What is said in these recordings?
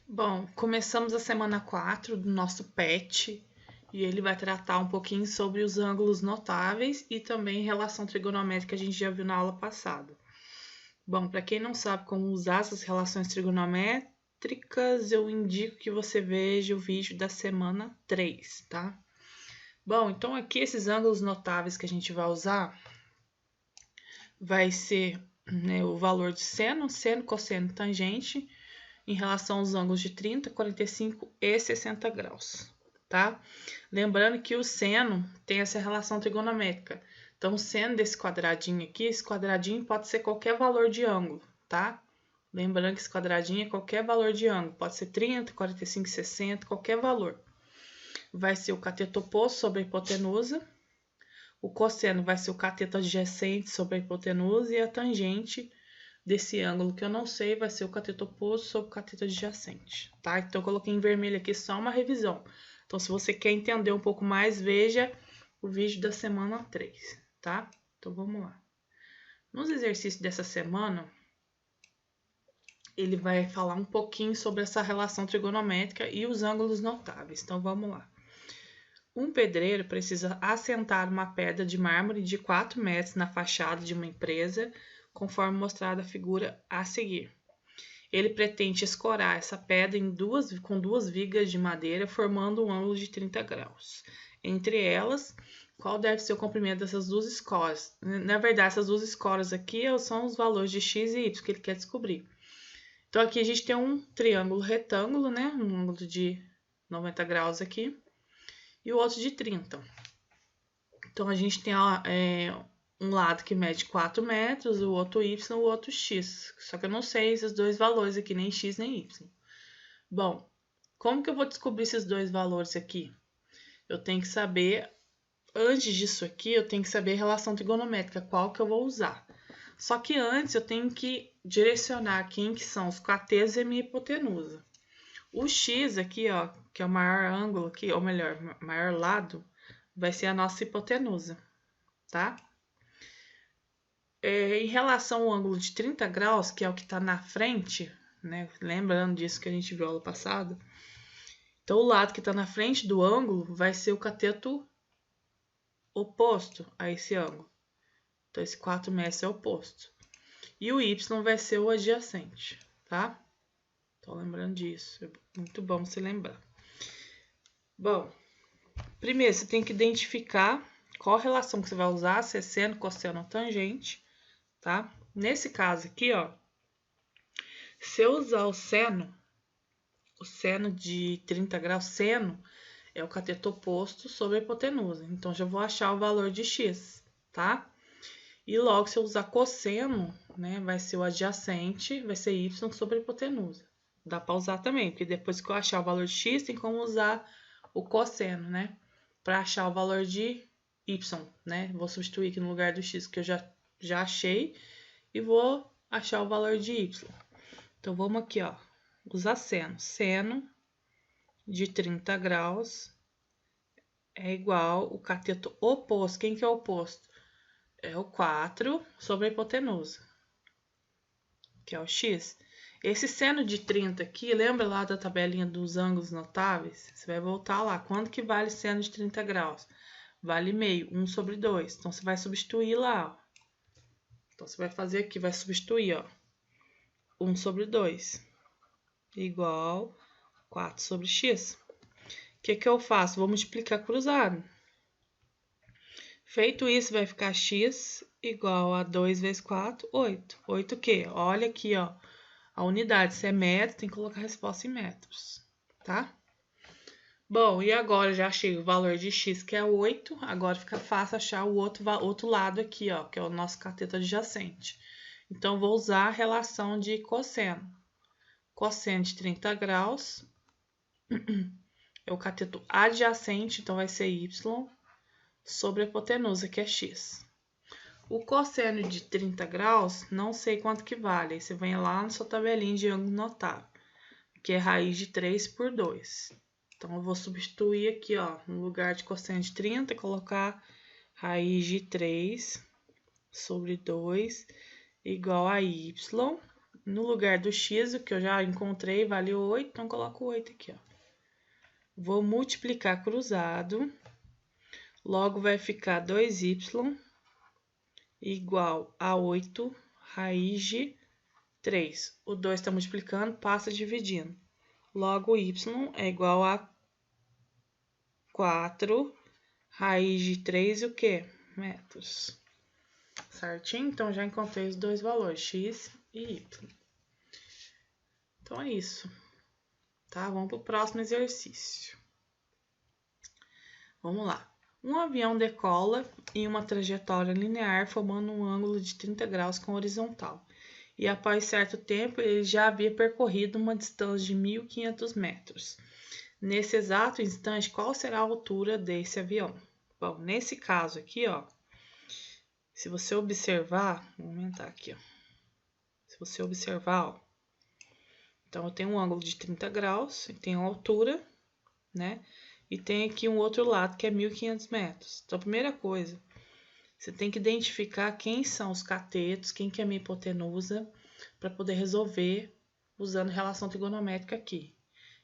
Bom, começamos a semana 4 do nosso PET e ele vai tratar um pouquinho sobre os ângulos notáveis e também relação trigonométrica que a gente já viu na aula passada. Bom, para quem não sabe como usar essas relações trigonométricas, eu indico que você veja o vídeo da semana 3, tá? Bom, então aqui esses ângulos notáveis que a gente vai usar vai ser o valor de seno, cosseno, tangente, em relação aos ângulos de 30, 45 e 60 graus, tá? Lembrando que o seno tem essa relação trigonométrica. Então, o seno desse quadradinho aqui, esse quadradinho pode ser qualquer valor de ângulo, tá? Lembrando que esse quadradinho é qualquer valor de ângulo, pode ser 30, 45, 60, qualquer valor. Vai ser o cateto oposto sobre a hipotenusa, o cosseno vai ser o cateto adjacente sobre a hipotenusa e a tangente desse ângulo que eu não sei vai ser o cateto oposto sobre o cateto adjacente, tá? Então, eu coloquei em vermelho aqui só uma revisão. Então, se você quer entender um pouco mais, veja o vídeo da semana 3, tá? Então, vamos lá. Nos exercícios dessa semana, ele vai falar um pouquinho sobre essa relação trigonométrica e os ângulos notáveis. Então, vamos lá. Um pedreiro precisa assentar uma pedra de mármore de 4 metros na fachada de uma empresa, conforme mostrado a figura a seguir. Ele pretende escorar essa pedra com duas vigas de madeira, formando um ângulo de 30 graus. Entre elas, qual deve ser o comprimento dessas duas escoras? Na verdade, essas duas escoras aqui são os valores de x e y que ele quer descobrir. Então, aqui a gente tem um triângulo retângulo, né? Um ângulo de 90 graus aqui, e o outro de 30. Então, a gente tem um lado que mede 4 metros, o outro y, o outro x. Só que eu não sei esses dois valores aqui, nem x nem y. Bom, como que eu vou descobrir esses dois valores aqui? Eu tenho que saber, antes disso aqui, eu tenho que saber a relação trigonométrica, qual que eu vou usar. Só que antes eu tenho que direcionar quem que são os catetos e a minha hipotenusa. O x aqui, ó, que é o maior ângulo aqui, ou melhor, maior lado, vai ser a nossa hipotenusa, tá? Em relação ao ângulo de 30 graus, que é o que está na frente, né? Lembrando disso que a gente viu aula passada. Então, o lado que está na frente do ângulo vai ser o cateto oposto a esse ângulo. Então, esse 4 metros é oposto. E o y vai ser o adjacente, tá? Então, lembrando disso, é muito bom se lembrar. Bom, primeiro você tem que identificar qual relação que você vai usar, se é seno, cosseno ou tangente, tá? Nesse caso aqui, ó, se eu usar o seno de 30 graus, seno é o cateto oposto sobre a hipotenusa. Então, já vou achar o valor de x, tá? E logo, se eu usar cosseno, né, vai ser o adjacente, vai ser y sobre a hipotenusa. Dá para usar também, porque depois que eu achar o valor de x, tem como usar o cosseno, né? Para achar o valor de y, né? Vou substituir aqui no lugar do x que eu já achei e vou achar o valor de y. Então, vamos aqui, ó, usar seno. Seno de 30 graus é igual o cateto oposto. Quem que é o oposto? É o 4 sobre a hipotenusa, que é o x. Esse seno de 30 aqui, lembra lá da tabelinha dos ângulos notáveis? Você vai voltar lá. Quanto que vale seno de 30 graus? Vale meio, 1 sobre 2. Então, você vai substituir lá, ó. Então, você vai fazer aqui, vai substituir, ó. 1 sobre 2 igual 4 sobre x. O que eu faço? Vou multiplicar cruzado. Feito isso, vai ficar x igual a 2 vezes 4, 8. 8 o quê? Olha aqui, ó. A unidade, se é metro, tem que colocar a resposta em metros, tá? Bom, e agora já achei o valor de x, que é 8. Agora fica fácil achar o outro lado aqui, ó, que é o nosso cateto adjacente. Então, vou usar a relação de cosseno. Cosseno de 30 graus é o cateto adjacente, então vai ser y sobre a hipotenusa, que é x. O cosseno de 30 graus, não sei quanto que vale. Aí você vem lá na sua tabelinha de ângulo notável, que é raiz de 3 por 2. Então, eu vou substituir aqui, ó, no lugar de cosseno de 30, colocar raiz de 3 sobre 2 igual a y No lugar do x, o que eu já encontrei, vale 8, então coloco 8 aqui, ó. Vou multiplicar cruzado, logo vai ficar 2y igual a 8 raiz de 3. O 2 está multiplicando, passa dividindo. Logo, y é igual a 4 raiz de 3 e o quê? Metros. Certinho? Então, já encontrei os dois valores, x e y. Então, é isso. Tá? Vamos para o próximo exercício. Vamos lá. Um avião decola em uma trajetória linear, formando um ângulo de 30 graus com horizontal. E após certo tempo, ele já havia percorrido uma distância de 1.500 metros. Nesse exato instante, qual será a altura desse avião? Bom, nesse caso aqui, ó, se você observar, vou aumentar aqui, ó. Se você observar, ó, então eu tenho um ângulo de 30 graus, e tenho a altura, né? E tem aqui um outro lado que é 1.500 metros. Então, a primeira coisa, você tem que identificar quem são os catetos, quem que é a minha hipotenusa, para poder resolver usando relação trigonométrica aqui.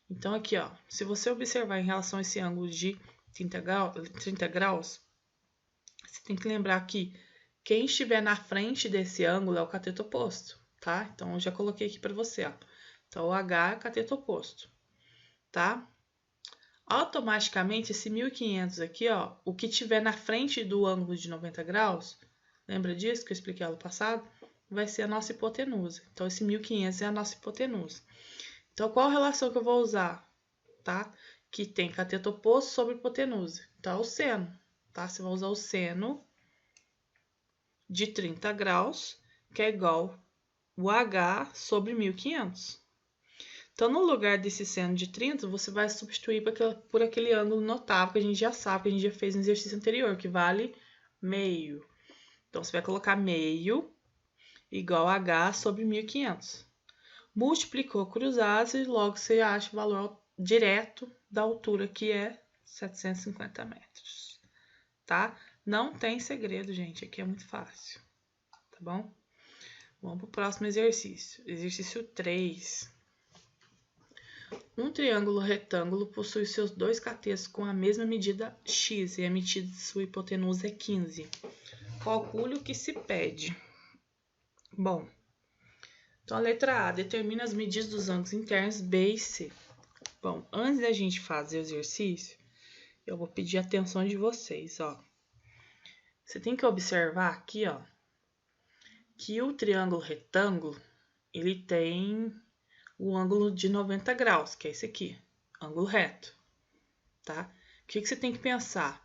Então, aqui, ó, se você observar em relação a esse ângulo de 30 graus, você tem que lembrar que quem estiver na frente desse ângulo é o cateto oposto, tá? Então, eu já coloquei aqui para você, ó. Então, o H é cateto oposto, tá? Automaticamente, esse 1.500 aqui, ó, o que tiver na frente do ângulo de 90 graus, lembra disso que eu expliquei ano passado? Vai ser a nossa hipotenusa. Então, esse 1.500 é a nossa hipotenusa. Então, qual relação que eu vou usar? Tá? Que tem cateto oposto sobre hipotenusa. Então, o seno, tá? Você vai usar o seno de 30 graus, que é igual o H sobre 1.500. Então, no lugar desse seno de 30, você vai substituir por aquele ângulo notável que a gente já sabe, que a gente já fez no exercício anterior, que vale meio. Então, você vai colocar meio igual a H sobre 1.500. Multiplicou cruzados e logo você acha o valor direto da altura, que é 750 metros. Tá? Não tem segredo, gente. Aqui é muito fácil. Tá bom? Vamos para o próximo exercício. Exercício 3. Um triângulo retângulo possui seus dois catetos com a mesma medida x e a medida de sua hipotenusa é 15. Calcule o que se pede. Bom, então a letra A determina as medidas dos ângulos internos B e C. Bom, antes da gente fazer o exercício, eu vou pedir a atenção de vocês, ó. Você tem que observar aqui, ó, que o triângulo retângulo, ele tem o ângulo de 90 graus, que é esse aqui, ângulo reto, tá? O que você tem que pensar?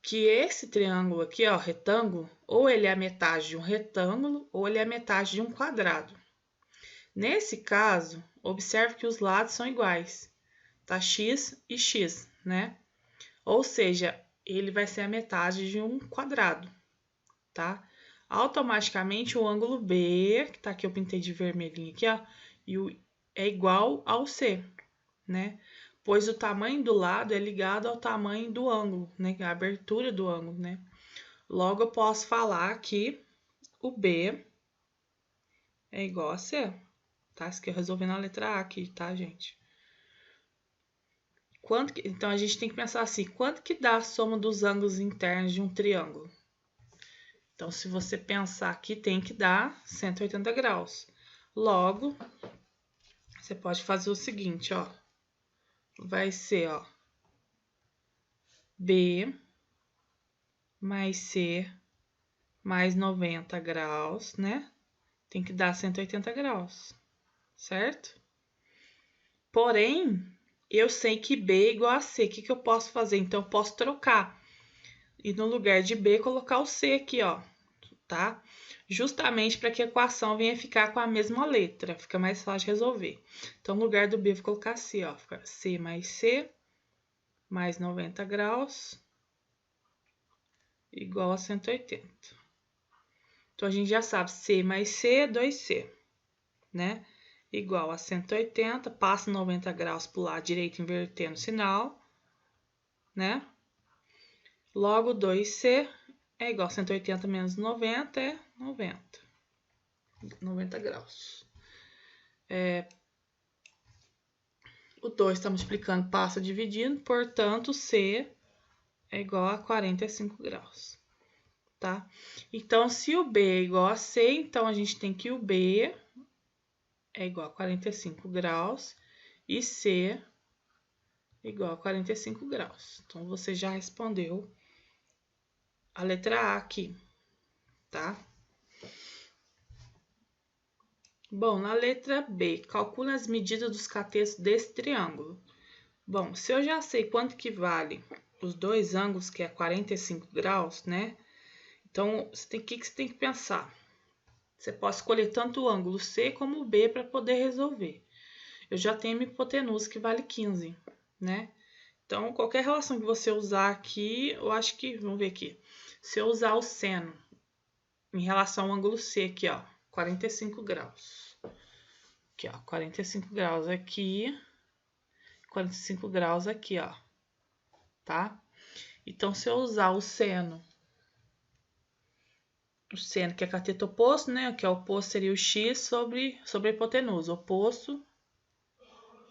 Que esse triângulo aqui, ó, retângulo, ou ele é a metade de um retângulo, ou ele é a metade de um quadrado. Nesse caso, observe que os lados são iguais, tá? X e X, né? Ou seja, ele vai ser a metade de um quadrado, tá? Automaticamente, o ângulo B, que tá aqui, eu pintei de vermelhinho aqui, ó, é igual ao C, né? Pois o tamanho do lado é ligado ao tamanho do ângulo, né? A abertura do ângulo, né? Logo, eu posso falar que o B é igual a C, tá? Isso aqui eu resolvi na letra A aqui, tá, gente? Então, a gente tem que pensar assim, quanto que dá a soma dos ângulos internos de um triângulo? Então, se você pensar aqui, tem que dar 180 graus. Logo, você pode fazer o seguinte, ó. Vai ser, ó, B mais C mais 90 graus, né? Tem que dar 180 graus, certo? Porém, eu sei que B é igual a C. O que eu posso fazer? Então, eu posso trocar. E no lugar de B, colocar o C aqui, ó, tá? Justamente para que a equação venha ficar com a mesma letra. Fica mais fácil de resolver. Então, no lugar do B, eu vou colocar C, ó. Fica C mais 90 graus igual a 180. Então, a gente já sabe, C mais C é 2C, né? Igual a 180, passa 90 graus para o lado direito, invertendo o sinal, né? Logo, 2C é igual a 180 menos 90, é 90. 90 graus. O 2 está multiplicando, passa dividindo, portanto, C é igual a 45 graus, tá? Então, se o B é igual a C, então a gente tem que o B é igual a 45 graus e C é igual a 45 graus. Então, você já respondeu a letra A aqui, tá? Bom, na letra B, calcule as medidas dos catetos desse triângulo. Bom, se eu já sei quanto que vale os dois ângulos, que é 45 graus, né? Então, o que você tem que pensar? Você pode escolher tanto o ângulo C como o B para poder resolver. Eu já tenho uma hipotenusa que vale 15, né? Então, qualquer relação que você usar aqui, eu acho que, vamos ver aqui. Se eu usar o seno em relação ao ângulo C aqui, ó, 45 graus. Aqui, ó, 45 graus aqui, 45 graus aqui, ó, tá? Então, se eu usar o seno que é cateto oposto, né? O que é oposto seria o x sobre a hipotenusa, oposto.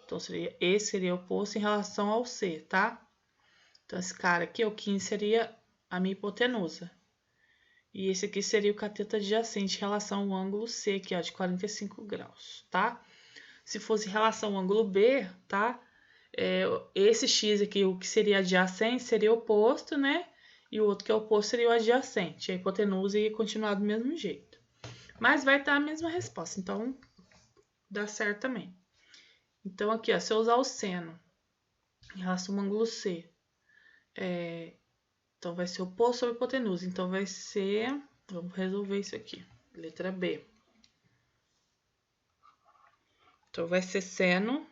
Então, esse seria oposto em relação ao C, tá? Então, esse cara aqui, o 15, seria a minha hipotenusa. E esse aqui seria o cateto adjacente em relação ao ângulo C, que é de 45 graus, tá? Se fosse em relação ao ângulo B, tá? Esse x aqui, o que seria adjacente, seria oposto, né? E o outro que é oposto seria o adjacente. A hipotenusa ia continuar do mesmo jeito. Mas vai dar a mesma resposta, então dá certo também. Então, aqui, ó, se eu usar o seno em relação ao ângulo C, então vai ser oposto sobre a hipotenusa. Então, vai ser... Vamos resolver isso aqui. Letra B. Então, vai ser seno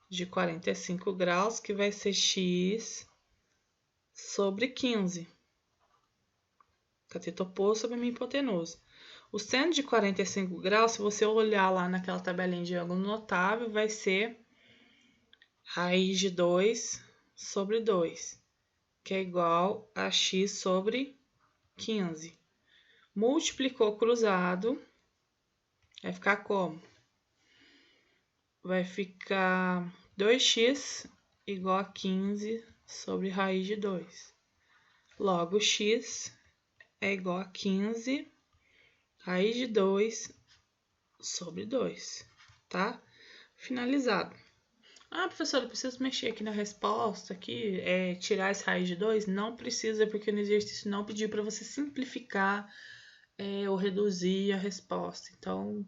de 45 graus, que vai ser x sobre 15. Cateto oposto sobre a minha hipotenusa. O seno de 45 graus, se você olhar lá naquela tabelinha de ângulo notável, vai ser raiz de 2 sobre 2, que é igual a x sobre 15. Multiplicou cruzado, vai ficar como? Vai ficar 2x igual a 15 sobre raiz de 2. Logo, x é igual a 15 raiz de 2 sobre 2, tá? Finalizado. Ah, professora, eu preciso mexer aqui na resposta, aqui, tirar esse raiz de 2? Não precisa, porque no exercício não pediu para você simplificar ou reduzir a resposta. Então,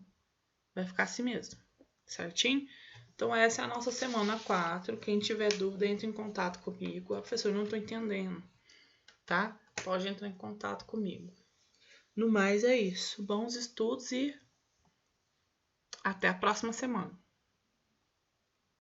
vai ficar assim mesmo, certinho? Então, essa é a nossa semana 4. Quem tiver dúvida, entre em contato comigo. Ah, professor, não estou entendendo, tá? Pode entrar em contato comigo. No mais, é isso. Bons estudos e até a próxima semana.